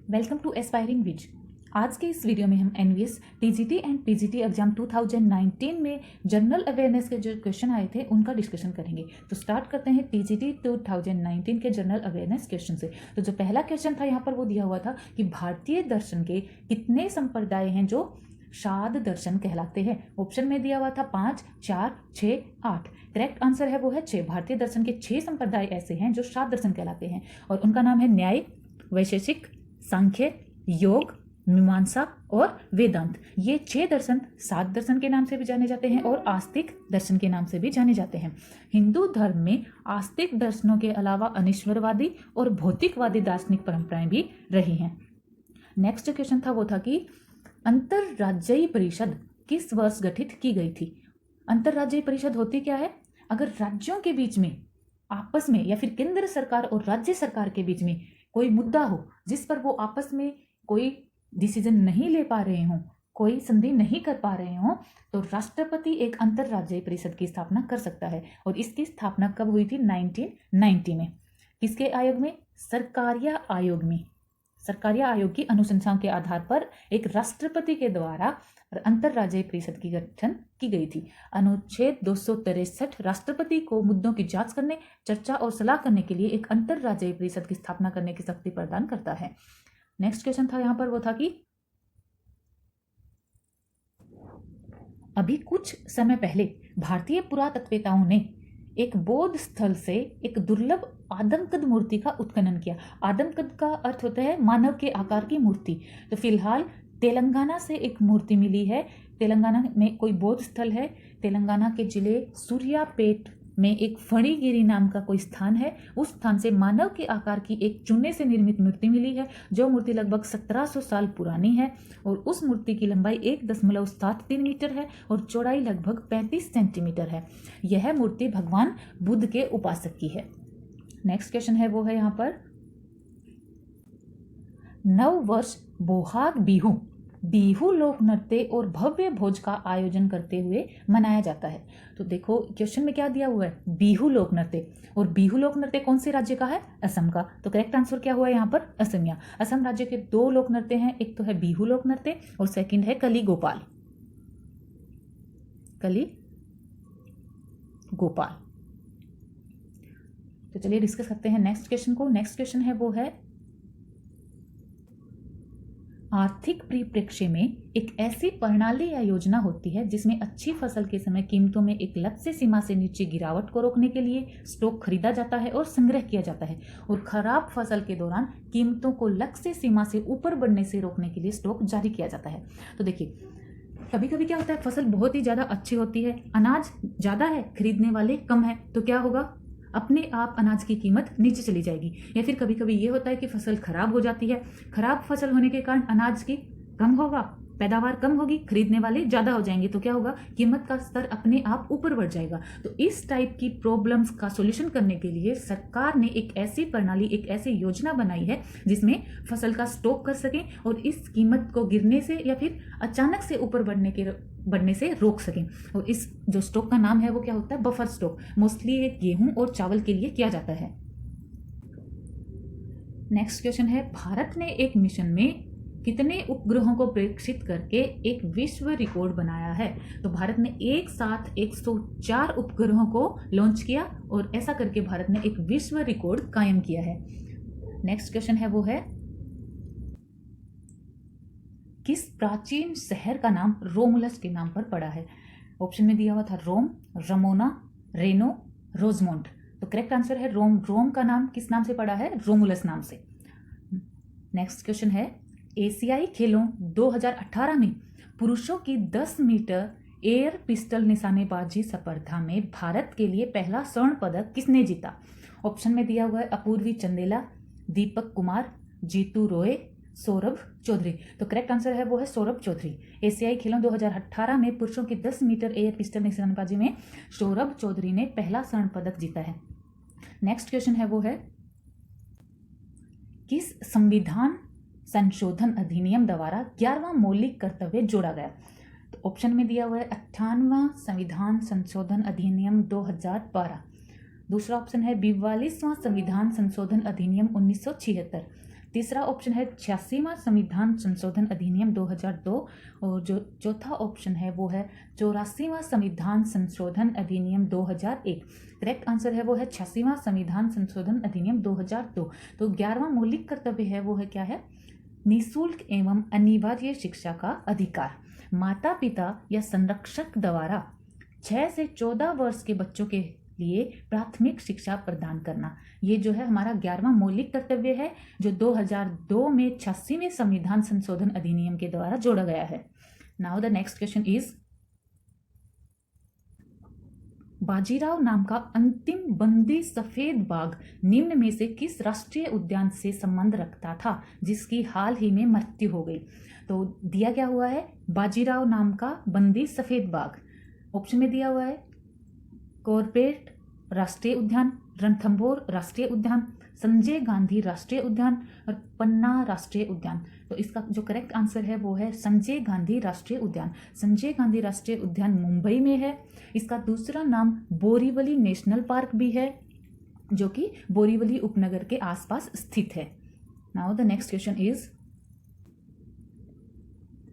Welcome to aspiring Vij. आज के इस वीडियो में हम NVS TGT and PGT exam 2019 में जनरल अवेयरनेस के जो क्वेश्चन आए थे उनका डिस्कशन करेंगे। तो स्टार्ट करते हैं टीजीटी 2019 के जनरल अवेयरनेस क्वेश्चन से। तो जो पहला क्वेश्चन था यहाँ पर वो दिया हुआ था कि भारतीय दर्शन के कितने संप्रदाय हैं जो शाद दर्शन कहलाते हैं। ऑप्शन में दिया हुआ था 5, 4, 6, 8। करेक्ट आंसर है वो है 6। भारतीय दर्शन के 6 संप्रदाय ऐसे हैं जो शाद दर्शन कहलाते हैं और उनका नाम है न्याय, वैशेषिक, सांख्य, योग, मीमांसा और वेदांत। ये 6 दर्शन सात दर्शन के नाम से भी जाने जाते हैं और आस्तिक दर्शन के नाम से भी जाने जाते हैं। हिंदू धर्म में आस्तिक दर्शनों के अलावा अनीश्वरवादी और भौतिकवादी दार्शनिक परंपराएं भी रही हैं। नेक्स्ट क्वेश्चन था वो था कि अंतरराज्यीय परिषद किस वर्ष गठित की गई थी। अंतरराज्यीय परिषद होती क्या है? अगर राज्यों के बीच में आपस में या फिर केंद्र सरकार और राज्य सरकार के बीच में कोई मुद्दा हो जिस पर वो आपस में कोई डिसीजन नहीं ले पा रहे हों, कोई संधि नहीं कर पा रहे हों, तो राष्ट्रपति एक अंतरराज्यीय परिषद की स्थापना कर सकता है। और इसकी स्थापना कब हुई थी? 1990 में। किसके आयोग में? सरकारिया आयोग में। सरकारिया आयोग की अनुशंसाओं के आधार पर एक राष्ट्रपति के द्वारा अंतरराज्यीय परिषद की गठन की गई थी। अनुच्छेद 263 राष्ट्रपति को मुद्दों की जांच करने, चर्चा और सलाह करने के लिए एक अंतरराज्यीय परिषद की स्थापना करने की शक्ति प्रदान करता है। नेक्स्ट क्वेश्चन था यहाँ पर वो था कि अभी कुछ समय पहले भारतीय पुरातत्ववेताओं ने एक बौद्ध स्थल से एक दुर्लभ आदमकद मूर्ति का उत्खनन किया। आदमकद का अर्थ होता है मानव के आकार की मूर्ति। तो फिलहाल तेलंगाना से एक मूर्ति मिली है। तेलंगाना में कोई बौद्ध स्थल है। तेलंगाना के जिले सूर्यापेट में एक फणीगिरी नाम का कोई स्थान है। उस स्थान से मानव के आकार की एक चूने से निर्मित मूर्ति मिली है, जो मूर्ति लगभग 1700 साल पुरानी है और उस मूर्ति की लंबाई 1.73 मीटर है और चौड़ाई लगभग 35 सेंटीमीटर है। यह मूर्ति भगवान बुद्ध के उपासक की है। नेक्स्ट क्वेश्चन है वो है यहाँ पर नव वर्ष बोहाग बिहू बिहू लोक नृत्य और भव्य भोज का आयोजन करते हुए मनाया जाता है। तो देखो क्वेश्चन में क्या दिया हुआ है? बिहू लोक नृत्य। और बिहू लोक नृत्य कौन से राज्य का है? असम का। तो करेक्ट आंसर क्या हुआ यहाँ पर? असमिया। असम राज्य के 2 लोक नृत्य हैं, एक तो है बिहू लोक नृत्य और सेकंड है कली गोपाल। कली गोपाल। तो चलिए डिस्कस करते हैं नेक्स्ट क्वेश्चन को। नेक्स्ट क्वेश्चन है वो है आर्थिक परिप्रेक्ष्य में एक ऐसी प्रणाली या योजना होती है जिसमें अच्छी फसल के समय कीमतों में एक लक्ष्य सीमा से नीचे गिरावट को रोकने के लिए स्टॉक खरीदा जाता है और संग्रह किया जाता है, और खराब फसल के दौरान कीमतों को लक्ष्य सीमा से ऊपर बढ़ने से रोकने के लिए स्टॉक जारी किया जाता है। तो देखिए कभी कभी क्या होता है, फसल बहुत ही ज़्यादा अच्छी होती है, अनाज ज़्यादा है, खरीदने वाले कम है, तो क्या होगा? अपने आप अनाज की कीमत नीचे चली जाएगी। या फिर कभी कभी ये होता है कि फसल खराब हो जाती है, खराब फसल होने के कारण अनाज की कम होगा, पैदावार कम होगी, खरीदने वाले ज़्यादा हो जाएंगे, तो क्या होगा? कीमत का स्तर अपने आप ऊपर बढ़ जाएगा। तो इस टाइप की प्रॉब्लम्स का सॉल्यूशन करने के लिए सरकार ने एक ऐसी प्रणाली, एक ऐसी योजना बनाई है जिसमें फसल का स्टॉक कर सकें और इस कीमत को गिरने से या फिर अचानक से ऊपर बढ़ने से रोक सकें। और इस जो स्टॉक का नाम है वो क्या होता है? Buffer stock. मोस्टली ये गेहूं और चावल के लिए किया जाता है। नेक्स्ट क्वेश्चन है भारत ने एक मिशन में कितने उपग्रहों को प्रेक्षित करके एक विश्व रिकॉर्ड बनाया है? तो भारत ने एक साथ 104 उपग्रहों को लॉन्च किया और ऐसा करके भारत ने एक विश्व रिकॉर्ड कायम किया है। नेक्स्ट क्वेश्चन है वो है किस प्राचीन शहर का नाम रोमुलस के नाम पर पड़ा है? ऑप्शन में दिया हुआ था रोम, रमोना, रेनो, रोजमोंट। तो करेक्ट आंसर है रोम। रोम का नाम किस नाम से पड़ा है? रोमुलस नाम से। नेक्स्ट क्वेश्चन है एशियाई खेलों 2018 में पुरुषों की 10 मीटर एयर पिस्टल निशानेबाजी स्पर्धा में भारत के लिए पहला स्वर्ण पदक किसने जीता? ऑप्शन में दिया हुआ है अपूर्वी चंदेला, दीपक कुमार, जीतू रॉय, सौरभ चौधरी। तो करेक्ट आंसर है वो है सौरभ चौधरी। एशियाई खेलों 2018 में पुरुषों की 10 मीटर एयर पिस्टल निशानेबाजी में सौरभ चौधरी ने पहला स्वर्ण पदक जीता है। नेक्स्ट क्वेश्चन है वो है किस संविधान संशोधन अधिनियम द्वारा 11वां मौलिक कर्तव्य जोड़ा गया? तो ऑप्शन में दिया हुआ है 58वां संविधान संशोधन अधिनियम 2012। दूसरा ऑप्शन है 42वां संविधान संशोधन अधिनियम 1976। तीसरा ऑप्शन है 86वां संविधान संशोधन अधिनियम 2002 और जो चौथा ऑप्शन है वो है 84वां संविधान संशोधन अधिनियम 2001। करेक्ट आंसर है वो है 86वां संविधान संशोधन अधिनियम 2002। तो 11वां मौलिक कर्तव्य है वो है क्या है? निःशुल्क एवं अनिवार्य शिक्षा का अधिकार। माता पिता या संरक्षक द्वारा 6 से 14 वर्ष के बच्चों के लिए प्राथमिक शिक्षा प्रदान करना, ये जो है हमारा 11वां मौलिक कर्तव्य है, जो 2002 में 86वें संविधान संशोधन अधिनियम के द्वारा जोड़ा गया है। Now the next question is, Bajirao नाम का अंतिम बंदी सफेद बाघ निम्न में से किस राष्ट्रीय उद्यान से संबंध रखता था जिसकी हाल ही में मृत्यु हो गई? तो दिया क्या हुआ है? बाजीराव नाम का बंदी सफेद बाघ। ऑप्शन में दिया हुआ है कॉर्बेट राष्ट्रीय उद्यान, रणथंभौर राष्ट्रीय उद्यान, संजय गांधी राष्ट्रीय उद्यान और पन्ना राष्ट्रीय उद्यान। तो इसका जो करेक्ट आंसर है वो है संजय गांधी राष्ट्रीय उद्यान। संजय गांधी राष्ट्रीय उद्यान मुंबई में है। इसका दूसरा नाम बोरीवली नेशनल पार्क भी है, जो कि बोरीवली उपनगर के आसपास स्थित है। Now the next question is,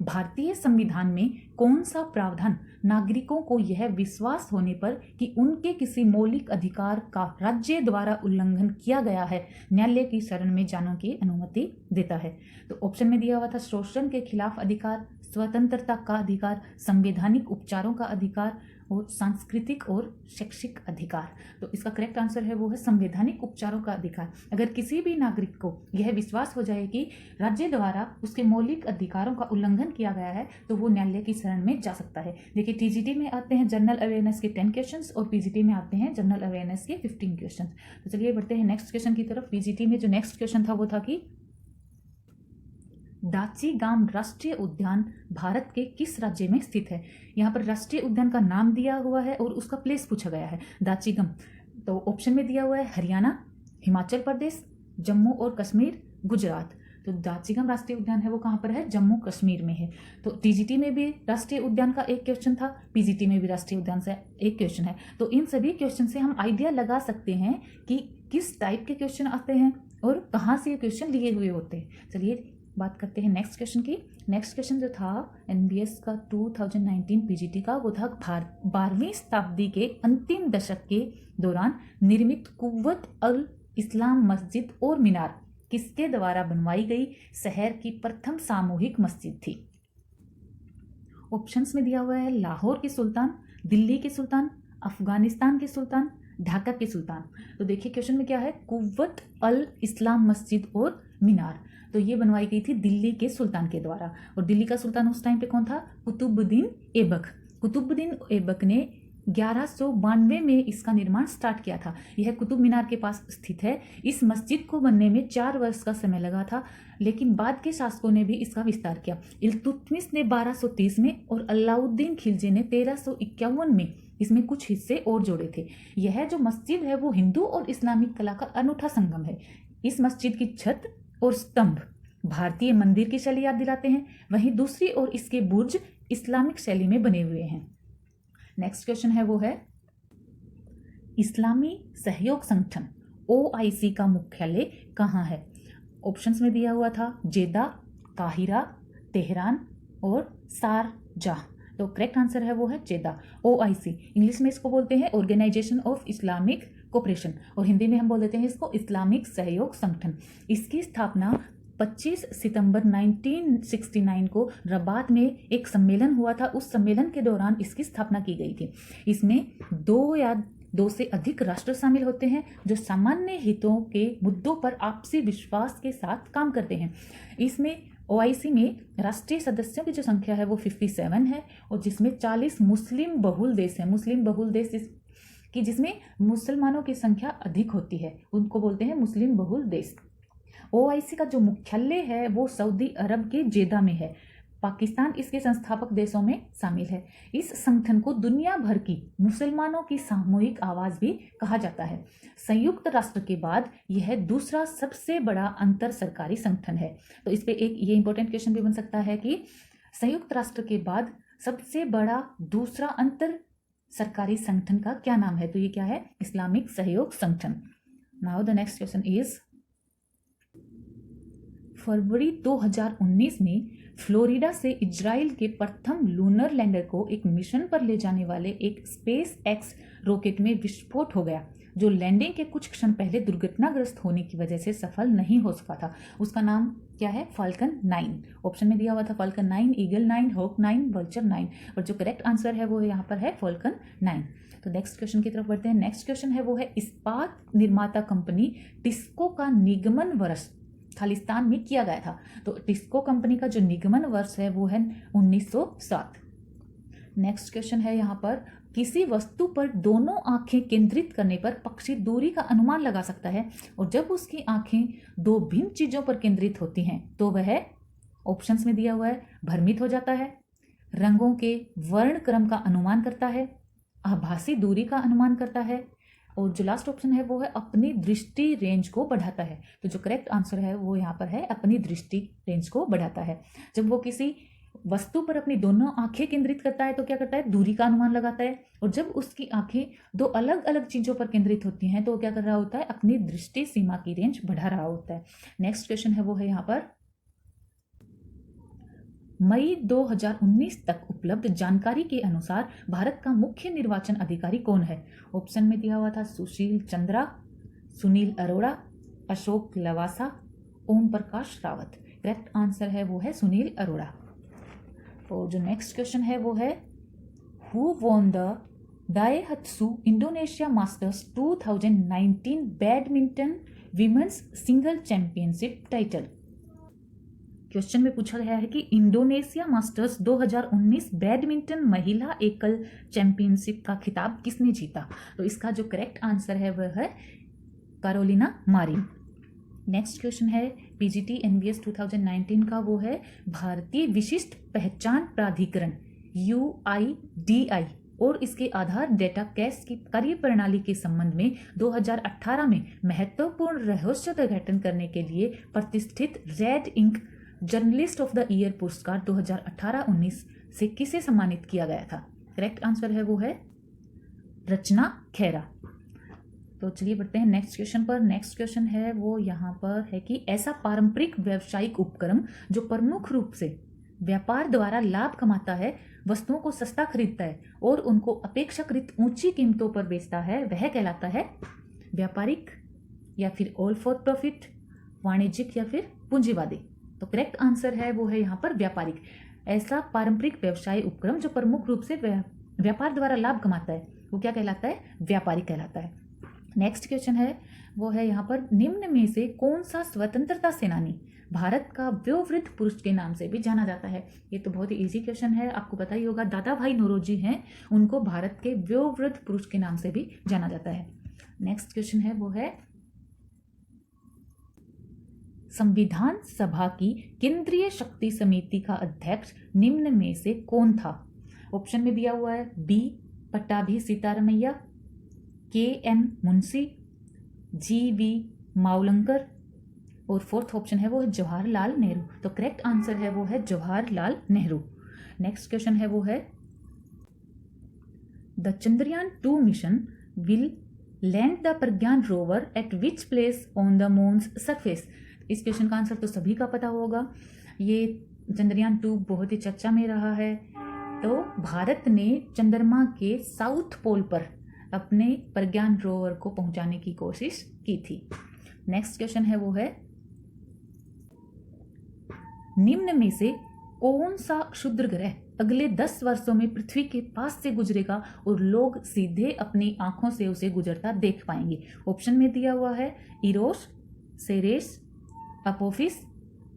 भारतीय संविधान में कौन सा प्रावधान नागरिकों को यह विश्वास होने पर कि उनके किसी मौलिक अधिकार का राज्य द्वारा उल्लंघन किया गया है न्यायालय की शरण में जाने की अनुमति देता है? तो ऑप्शन में दिया हुआ था शोषण के खिलाफ अधिकार, स्वतंत्रता का अधिकार, संवैधानिक उपचारों का अधिकार और सांस्कृतिक और शैक्षिक अधिकार। तो इसका करेक्ट आंसर है वो है संवैधानिक उपचारों का अधिकार। अगर किसी भी नागरिक को यह विश्वास हो जाए कि राज्य द्वारा उसके मौलिक अधिकारों का उल्लंघन किया गया है तो वो न्यायालय की शरण में जा सकता है। देखिए टीजीटी में आते हैं जनरल अवेयरनेस के 10 क्वेश्चंस और पीजीटी में आते हैं जनरल अवेयरनेस के 15 क्वेश्चन। तो चलिए बढ़ते हैं नेक्स्ट क्वेश्चन की तरफ। पीजीटी में जो नेक्स्ट क्वेश्चन था वो था कि दाचीगाम राष्ट्रीय उद्यान भारत के किस राज्य में स्थित है? यहाँ पर राष्ट्रीय उद्यान का नाम दिया हुआ है और उसका प्लेस पूछा गया है, दाचीगम। तो ऑप्शन में दिया हुआ है हरियाणा, हिमाचल प्रदेश, जम्मू और कश्मीर, गुजरात। तो दाचीगम राष्ट्रीय उद्यान है वो कहाँ पर है? जम्मू कश्मीर में है। तो टीजीटी में भी राष्ट्रीय उद्यान का एक क्वेश्चन था, पीजीटी में भी राष्ट्रीय उद्यान से एक क्वेश्चन है। तो इन सभी क्वेश्चन से हम आइडिया लगा सकते हैं कि किस टाइप के क्वेश्चन आते हैं और कहाँ से ये क्वेश्चन लिए हुए होते हैं। चलिए बात करते हैं नेक्स्ट क्वेश्चन की। नेक्स्ट क्वेश्चन जो था एनबीएस का 2019 पीजीटी का वो था 12वीं शताब्दी के अंतिम दशक के दौरान निर्मित कुव्वत अल इस्लाम मस्जिद और मीनार किसके द्वारा बनवाई गई शहर की प्रथम सामूहिक मस्जिद थी? ऑप्शंस में दिया हुआ है लाहौर के सुल्तान, दिल्ली के सुल्तान, अफगानिस्तान के सुल्तान, ढाका के सुल्तान। तो देखिए क्वेश्चन में क्या है, कुव्वत अल इस्लाम मस्जिद और मीनार। तो ये बनवाई गई थी दिल्ली के सुल्तान के द्वारा। और दिल्ली का सुल्तान उस टाइम पे कौन था? कुतुबुद्दीन ऐबक। कुतुबुद्दीन ऐबक ने 1192 में इसका निर्माण स्टार्ट किया था। यह कुतुब मीनार के पास स्थित है। इस मस्जिद को बनने में 4 वर्ष का समय लगा था, लेकिन बाद के शासकों ने भी इसका विस्तार किया। इल्तुतमिश ने 1230 में और अलाउद्दीन खिलजी ने 1351 में इसमें कुछ हिस्से और जोड़े थे। यह जो मस्जिद है वो हिंदू और इस्लामिक कला का अनूठा संगम है। इस मस्जिद की छत और स्तंभ भारतीय मंदिर की शैली याद दिलाते हैं, वहीं दूसरी ओर इसके बुर्ज इस्लामिक शैली में बने हुए हैं। नेक्स्ट क्वेश्चन है वो है इस्लामी सहयोग संगठन OIC का मुख्यालय कहाँ है? ऑप्शंस में दिया हुआ था जेदा, काहिरा, तेहरान और शारजाह। तो करेक्ट आंसर है वो है जेदा। OIC इंग्लिश में इसको बोलते हैं ऑर्गेनाइजेशन ऑफ इस्लामिक कोऑपरेशन और हिंदी में हम बोल देते हैं इसको इस्लामिक सहयोग संगठन। इसकी स्थापना 25 सितंबर 1969 को रबात में एक सम्मेलन हुआ था। उस सम्मेलन के दौरान इसकी स्थापना की गई थी। इसमें 2 से अधिक राष्ट्र शामिल होते हैं जो सामान्य हितों के मुद्दों पर आपसी विश्वास के साथ काम करते हैं। इसमें OIC में राष्ट्रीय सदस्यों की जो संख्या है वो 57 है और जिसमें 40 मुस्लिम बहुल देश हैं। मुस्लिम बहुल देश कि जिसमें मुसलमानों की संख्या अधिक होती है, उनको बोलते हैं मुस्लिम बहुल देश। OIC का जो मुख्यालय है वो सऊदी अरब के जेदा में है। पाकिस्तान इसके संस्थापक देशों में शामिल है। इस संगठन को दुनिया भर की मुसलमानों की सामूहिक आवाज भी कहा जाता है। संयुक्त राष्ट्र के बाद यह दूसरा सबसे बड़ा अंतर सरकारी संगठन है। तो इस पे एक ये इंपॉर्टेंट क्वेश्चन भी बन सकता है कि संयुक्त राष्ट्र के बाद सबसे बड़ा दूसरा अंतर सरकारी संगठन का क्या नाम है? तो ये क्या है? इस्लामिक सहयोग संगठन। Now the next question is फरवरी 2019 में फ्लोरिडा से इजराइल के प्रथम लूनर लैंडर को एक मिशन पर ले जाने वाले एक स्पेस एक्स रॉकेट में विस्फोट हो गया, जो लैंडिंग के कुछ क्षण पहले दुर्घटनाग्रस्त होने की वजह से सफल नहीं हो सका था। उसका नाम क्या है? फाल्कन 9। ऑप्शन में दिया हुआ था फाल्कन 9, ईगल 9, हॉक 9, वल्चर 9, और जो करेक्ट आंसर है वो यहाँ पर है फाल्कन 9। तो नेक्स्ट क्वेश्चन की तरफ बढ़ते हैं। नेक्स्ट क्वेश्चन है वो है इस्पात निर्माता कंपनी टिस्को का निगमन वर्ष खालिस्तान में किया गया था। तो टिस्को कंपनी का जो निगमन वर्ष है वो है 1907। नेक्स्ट क्वेश्चन है यहाँ पर, किसी वस्तु पर दोनों आंखें केंद्रित करने पर पक्षी दूरी का अनुमान लगा सकता है, और जब उसकी आंखें दो भिन्न चीजों पर केंद्रित होती हैं तो वह ऑप्शंस में दिया हुआ है भ्रमित हो जाता है, रंगों के वर्ण क्रम का अनुमान करता है, आभासी दूरी का अनुमान करता है, और जो लास्ट ऑप्शन है वो है अपनी दृष्टि रेंज को बढ़ाता है। तो जो करेक्ट आंसर है वो यहाँ पर है अपनी दृष्टि रेंज को बढ़ाता है। जब वो किसी वस्तु पर अपनी दोनों आंखें केंद्रित करता है तो क्या करता है? दूरी का अनुमान लगाता है, और जब उसकी आंखें दो अलग अलग चीजों पर केंद्रित होती हैं तो क्या कर रहा होता है? अपनी दृष्टि सीमा की रेंज बढ़ा रहा होता है। नेक्स्ट क्वेश्चन है वो है यहाँ पर, मई 2019 तक उपलब्ध जानकारी के अनुसार भारत का मुख्य निर्वाचन अधिकारी कौन है? ऑप्शन में दिया हुआ था सुशील चंद्रा, सुनील अरोड़ा, अशोक लवासा, ओम प्रकाश रावत। करेक्ट आंसर है वो है सुनील अरोड़ा। और जो नेक्स्ट क्वेश्चन है वो है, who won the Daihatsu Indonesia Masters 2019 badminton women's single championship title. Question में पूछा गया है कि इंडोनेशिया मास्टर्स 2019 बैडमिंटन महिला एकल चैंपियनशिप का खिताब किसने जीता? तो इसका जो करेक्ट आंसर है वह है कैरोलिना मारिन। नेक्स्ट क्वेश्चन है पीजीटी एनवीएस 2019 का, वो है भारतीय विशिष्ट पहचान प्राधिकरण UIDI और इसके आधार डेटा कैश की कार्यप्रणाली के संबंध में 2018 में महत्वपूर्ण रहस्य उद्घाटन करने के लिए प्रतिष्ठित red ink journalist of the year पुरस्कार 2018-19 से किसे सम्मानित किया गया था? करेक्ट आंसर है वो है रचना खेरा। तो चलिए बढ़ते हैं नेक्स्ट क्वेश्चन पर। नेक्स्ट क्वेश्चन है वो यहाँ पर है कि ऐसा पारंपरिक व्यावसायिक उपक्रम जो प्रमुख रूप से व्यापार द्वारा लाभ कमाता है, वस्तुओं को सस्ता खरीदता है और उनको अपेक्षाकृत ऊंची कीमतों पर बेचता है, वह कहलाता है व्यापारिक या फिर ऑल फॉर प्रॉफिट, वाणिज्यिक या फिर पूंजीवादी। तो करेक्ट आंसर है वो है यहाँ पर व्यापारिक। ऐसा पारंपरिक व्यवसाय उपक्रम जो प्रमुख रूप से व्यापार द्वारा लाभ कमाता है वो क्या कहलाता है? व्यापारिक कहलाता है। नेक्स्ट क्वेश्चन है वो है यहाँ पर, निम्न में से कौन सा स्वतंत्रता सेनानी भारत का वयोवृद्ध पुरुष के नाम से भी जाना जाता है? ये तो बहुत ही इजी क्वेश्चन है, आपको पता ही होगा। दादा भाई नौरोजी हैं, उनको भारत के वयोवृद्ध पुरुष के नाम से भी जाना जाता है। नेक्स्ट क्वेश्चन है वो है, संविधान सभा की केंद्रीय शक्ति समिति का अध्यक्ष निम्न में से कौन था? ऑप्शन में दिया हुआ है B Pattabhi Sitaramayya, KM Munshi, GV Mavalankar, और फोर्थ ऑप्शन है वो है जवाहरलाल नेहरू। तो करेक्ट आंसर है वो है जवाहरलाल नेहरू। नेक्स्ट क्वेश्चन है वो है, the Chandrayaan 2 mission will land the Pragyan rover eight which place on the moons surface. इस क्वेश्चन का आंसर तो सभी का पता होगा। ये चंद्रयान 2 बहुत ही चर्चा में रहा है। तो भारत ने चंद्रमा के साउथ पोल पर अपने प्रज्ञान रोवर को पहुंचाने की कोशिश की थी। नेक्स्ट क्वेश्चन है वो है, निम्न में से कौन सा क्षुद्र ग्रह अगले 10 वर्षों में पृथ्वी के पास से गुजरेगा और लोग सीधे अपनी आंखों से उसे गुजरता देख पाएंगे? ऑप्शन में दिया हुआ है इरोस, सेरेस, अपोफिस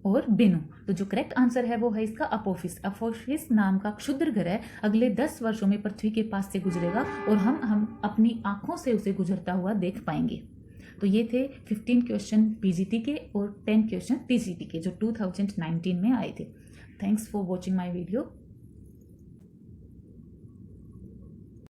और बेनु। तो जो करेक्ट आंसर है वो है इसका अपोफिस। अपोफिस नाम का क्षुद्र ग्रह अगले 10 वर्षों में पृथ्वी के पास से गुजरेगा और हम अपनी आंखों से उसे गुजरता हुआ देख पाएंगे। तो ये थे 15 क्वेश्चन पीजीटी के और 10 क्वेश्चन टीजीटी के जो 2019 में आए थे। Thanks for watching my video.